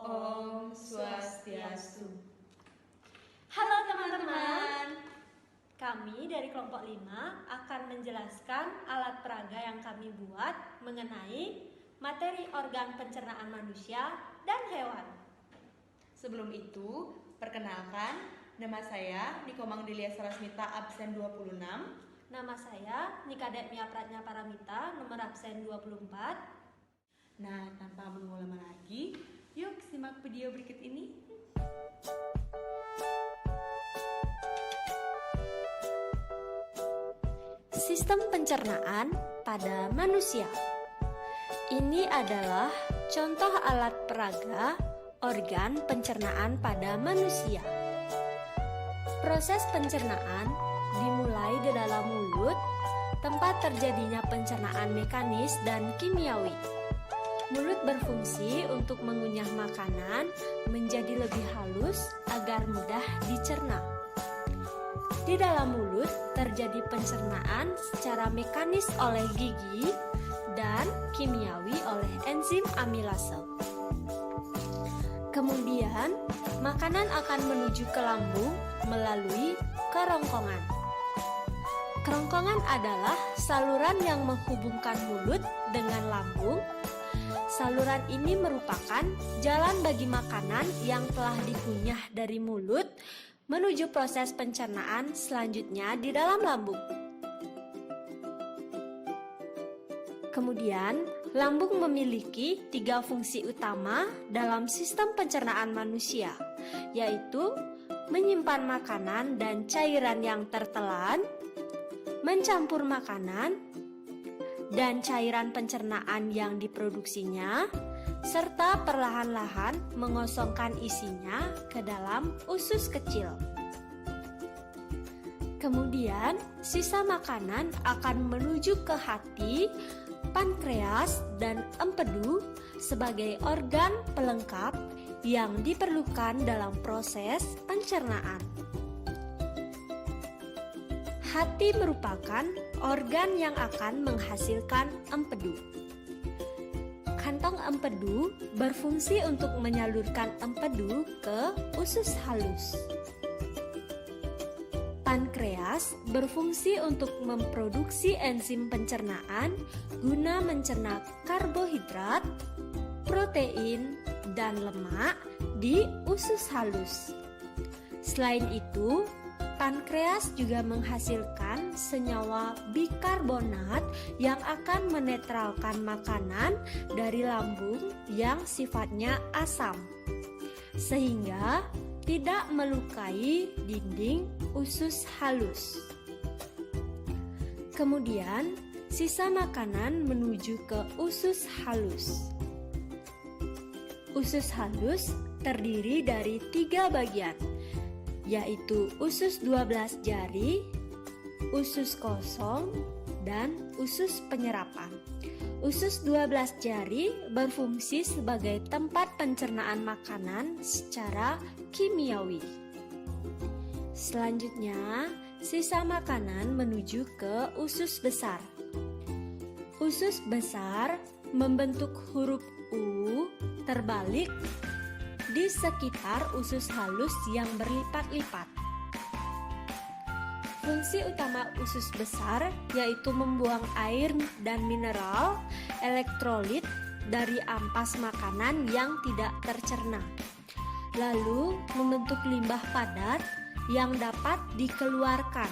Om Swastiastu. Halo teman-teman, kami dari kelompok 5 akan menjelaskan alat peraga yang kami buat mengenai materi organ pencernaan manusia dan hewan. Sebelum itu, perkenalkan, nama saya Nikomang Delia Sarasmita, absen 26. Nama saya Nikademia Pratnya Paramita, nomor absen 24. Nah, tanpa menunggu lama lagi, yuk simak video berikut ini. Sistem pencernaan pada manusia. Ini adalah contoh alat peraga organ pencernaan pada manusia. Proses pencernaan dimulai di dalam mulut, tempat terjadinya pencernaan mekanis dan kimiawi. Mulut berfungsi untuk mengunyah makanan menjadi lebih halus agar mudah dicerna. Di dalam mulut terjadi pencernaan secara mekanis oleh gigi dan kimiawi oleh enzim amilase. Kemudian, makanan akan menuju ke lambung melalui kerongkongan. Kerongkongan adalah saluran yang menghubungkan mulut dengan lambung. Saluran ini merupakan jalan bagi makanan yang telah dikunyah dari mulut menuju proses pencernaan selanjutnya di dalam lambung. Kemudian, lambung memiliki 3 fungsi utama dalam sistem pencernaan manusia, yaitu menyimpan makanan dan cairan yang tertelan, mencampur makanan dan cairan pencernaan yang diproduksinya, serta perlahan-lahan mengosongkan isinya ke dalam usus kecil. Kemudian, sisa makanan akan menuju ke hati, pankreas, dan empedu sebagai organ pelengkap yang diperlukan dalam proses pencernaan. Hati merupakan organ yang akan menghasilkan empedu. Kantong empedu berfungsi untuk menyalurkan empedu ke usus halus. Pankreas berfungsi untuk memproduksi enzim pencernaan guna mencerna karbohidrat, protein, dan lemak di usus halus. Selain itu, pankreas juga menghasilkan senyawa bikarbonat yang akan menetralkan makanan dari lambung yang sifatnya asam, sehingga tidak melukai dinding usus halus. Kemudian, sisa makanan menuju ke usus halus. Usus halus terdiri dari 3 bagian, yaitu usus 12 jari, usus kosong, dan usus penyerapan. Usus 12 jari berfungsi sebagai tempat pencernaan makanan secara kimiawi. Selanjutnya, sisa makanan menuju ke usus besar. Usus besar membentuk huruf U terbalik di sekitar usus halus yang berlipat-lipat. Fungsi utama usus besar yaitu membuang air dan mineral, elektrolit dari ampas makanan yang tidak tercerna, lalu membentuk limbah padat yang dapat dikeluarkan.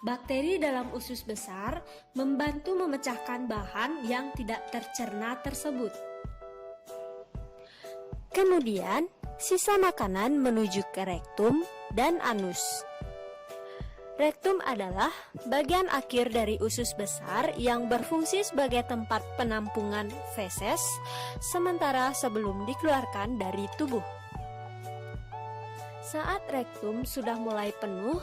Bakteri dalam usus besar membantu memecahkan bahan yang tidak tercerna tersebut. Kemudian, sisa makanan menuju ke rektum dan anus. Rektum adalah bagian akhir dari usus besar yang berfungsi sebagai tempat penampungan feses sementara sebelum dikeluarkan dari tubuh. Saat rektum sudah mulai penuh,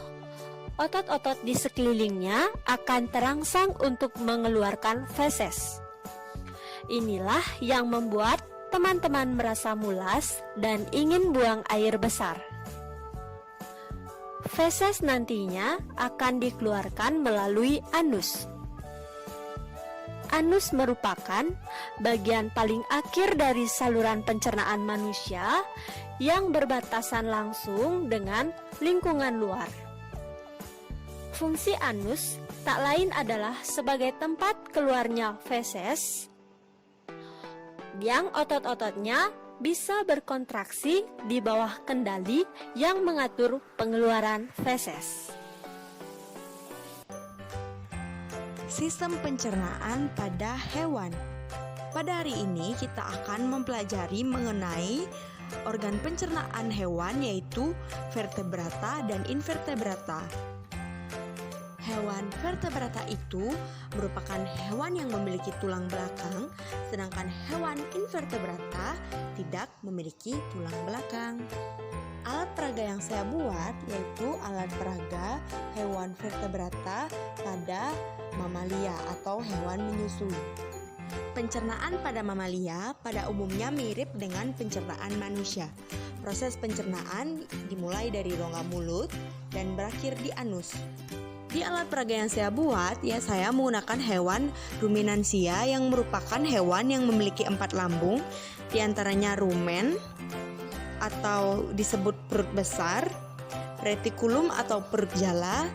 otot-otot di sekelilingnya akan terangsang untuk mengeluarkan feses. Inilah yang membuat teman-teman merasa mulas dan ingin buang air besar. Feses nantinya akan dikeluarkan melalui anus. Anus merupakan bagian paling akhir dari saluran pencernaan manusia yang berbatasan langsung dengan lingkungan luar. Fungsi anus tak lain adalah sebagai tempat keluarnya feses yang otot-ototnya bisa berkontraksi di bawah kendali yang mengatur pengeluaran feses. Sistem pencernaan pada hewan. Pada hari ini kita akan mempelajari mengenai organ pencernaan hewan, yaitu vertebrata dan invertebrata. Hewan vertebrata itu merupakan hewan yang memiliki tulang belakang, sedangkan hewan invertebrata tidak memiliki tulang belakang. Alat peraga yang saya buat yaitu alat peraga hewan vertebrata pada mamalia atau hewan menyusui. Pencernaan pada mamalia pada umumnya mirip dengan pencernaan manusia. Proses pencernaan dimulai dari rongga mulut dan berakhir di anus. Di alat peraga yang saya buat, saya menggunakan hewan ruminansia yang merupakan hewan yang memiliki 4 lambung, diantaranya rumen atau disebut perut besar, retikulum atau perut jala,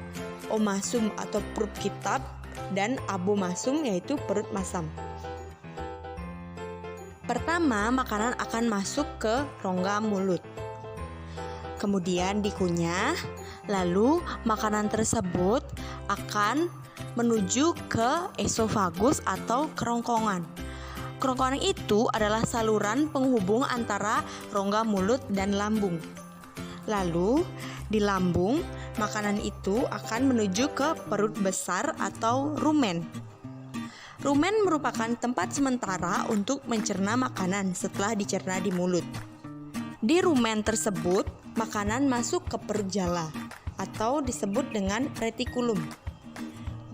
omasum atau perut kitab, dan abomasum yaitu perut masam. Pertama, makanan akan masuk ke rongga mulut, kemudian dikunyah, lalu makanan tersebut akan menuju ke esofagus atau kerongkongan. Kerongkongan itu adalah saluran penghubung antara rongga mulut dan lambung. Lalu di lambung, makanan itu akan menuju ke perut besar atau rumen. Rumen merupakan tempat sementara untuk mencerna makanan setelah dicerna di mulut. Di rumen tersebut, makanan masuk ke perut jala atau disebut dengan retikulum.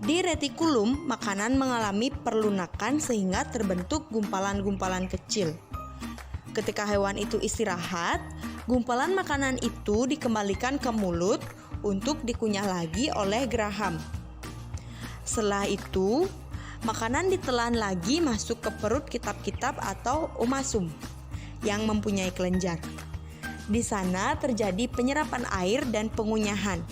Di retikulum, makanan mengalami perlunakan sehingga terbentuk gumpalan-gumpalan kecil. Ketika hewan itu istirahat, gumpalan makanan itu dikembalikan ke mulut untuk dikunyah lagi oleh geraham. Setelah itu, makanan ditelan lagi masuk ke perut kitab-kitab atau omasum yang mempunyai kelenjar. Di sana terjadi penyerapan air dan pengunyahan.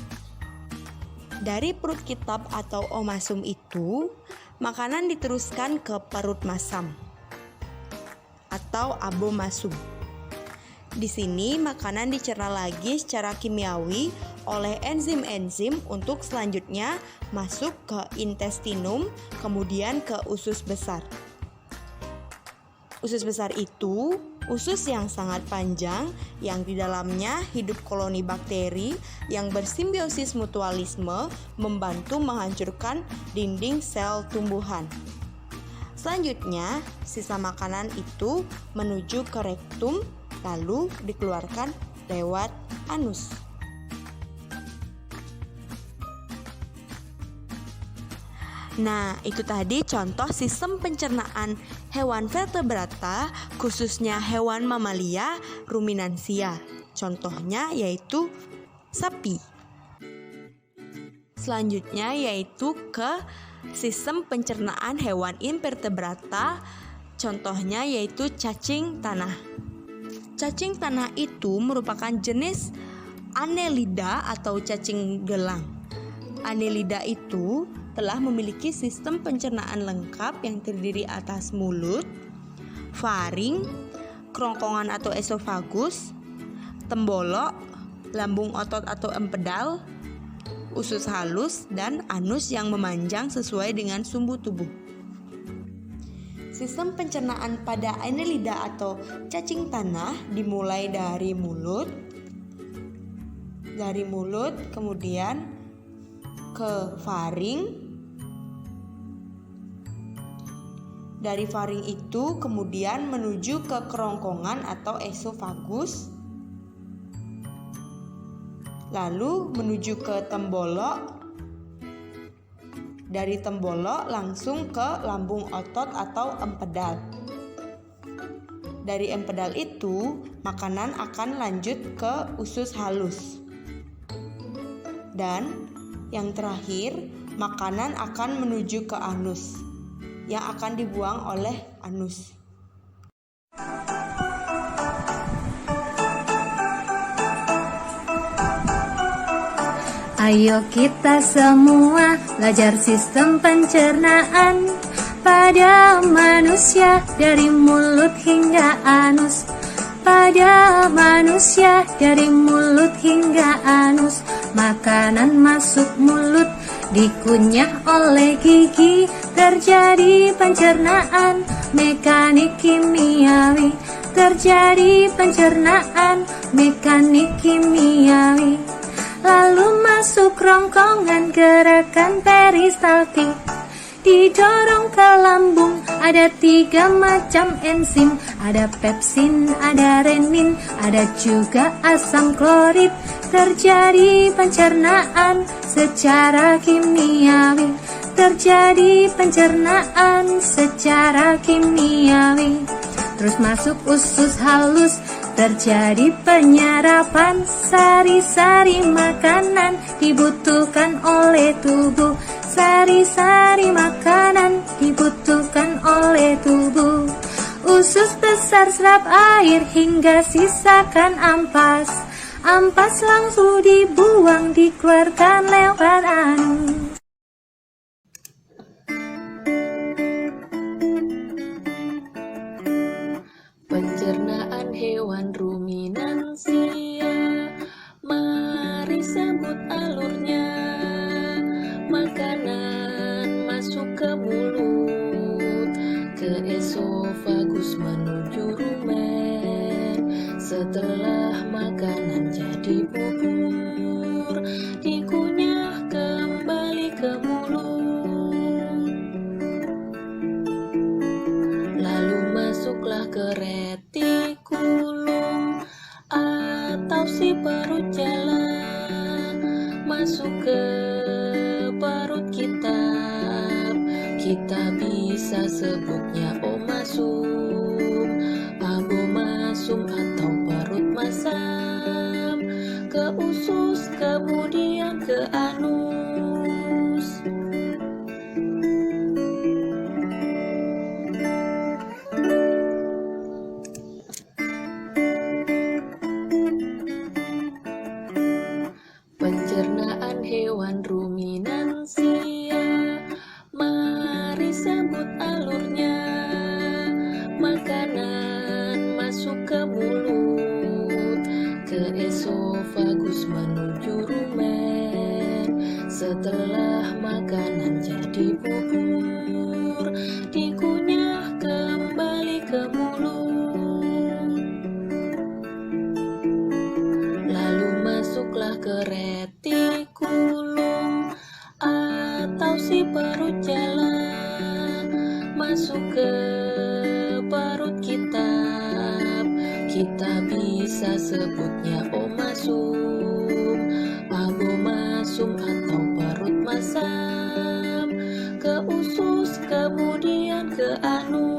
Dari perut kitab atau omasum itu, makanan diteruskan ke perut masam atau abomasum. Di sini makanan dicerna lagi secara kimiawi oleh enzim-enzim untuk selanjutnya masuk ke intestinum, kemudian ke usus besar. Usus besar itu usus yang sangat panjang yang di dalamnya hidup koloni bakteri yang bersimbiosis mutualisme membantu menghancurkan dinding sel tumbuhan. Selanjutnya, sisa makanan itu menuju ke rektum lalu dikeluarkan lewat anus. Nah, itu tadi contoh sistem pencernaan hewan vertebrata, khususnya hewan mamalia ruminansia. Contohnya yaitu sapi. Selanjutnya yaitu ke sistem pencernaan hewan invertebrata, contohnya yaitu cacing tanah. Cacing tanah itu merupakan jenis Annelida atau cacing gelang. Annelida itu telah memiliki sistem pencernaan lengkap yang terdiri atas mulut, faring, kerongkongan atau esofagus, tembolok, lambung otot atau empedal, usus halus, dan anus yang memanjang sesuai dengan sumbu tubuh. Sistem pencernaan pada Annelida atau cacing tanah dimulai dari mulut, kemudian ke faring. Dari faring itu kemudian menuju ke kerongkongan atau esofagus, lalu menuju ke tembolok. Dari tembolok langsung ke lambung otot atau empedal. Dari empedal itu makanan akan lanjut ke usus halus. Dan yang terakhir, makanan akan menuju ke anus, yang akan dibuang oleh anus. Ayo kita semua belajar sistem pencernaan pada manusia dari mulut hingga anus. Pada manusia dari mulut hingga anus, makanan masuk mulut dikunyah oleh gigi, terjadi pencernaan mekanik kimiawi, terjadi pencernaan mekanik kimiawi. Lalu masuk rongkongan gerakan peristaltik, didorong ke lambung. Ada 3 macam enzim, ada pepsin, ada renin, ada juga asam klorid. Terjadi pencernaan secara kimiawi, terjadi pencernaan secara kimiawi. Terus masuk usus halus, terjadi penyerapan. Sari-sari makanan dibutuhkan oleh tubuh, sari-sari makanan dibutuhkan oleh tubuh. Usus besar serap air hingga sisakan ampas. Ampas langsung dibuang, dikeluarkan lewat anus. Pencernaan hewan ruminansia, mari sambut alurnya. Makanan masuk ke mulut, ke esofagus menuju rumen. Setelah makanan jadi bubur, dikunyah kembali ke mulut. Lalu masuklah ke retikulum atau si perut jalan, masuk ke perut kita. Kita bisa sebutnya omasum, abomasum atau perut masam, ke usus kemudian ke anus. Pencernaan hewan ruminansia, mari sambut alurnya. Makanan masuk ke mulut, ke esofagus menuju rumen. Setelah makanan jadi bubur, dikunyah kembali ke mulut. Lalu masuklah ke retikulum atau si perut jalan, masuk ke perut kita. Kita bisa sebutnya omasum, abomasum atau perut masam, ke usus kemudian ke anus.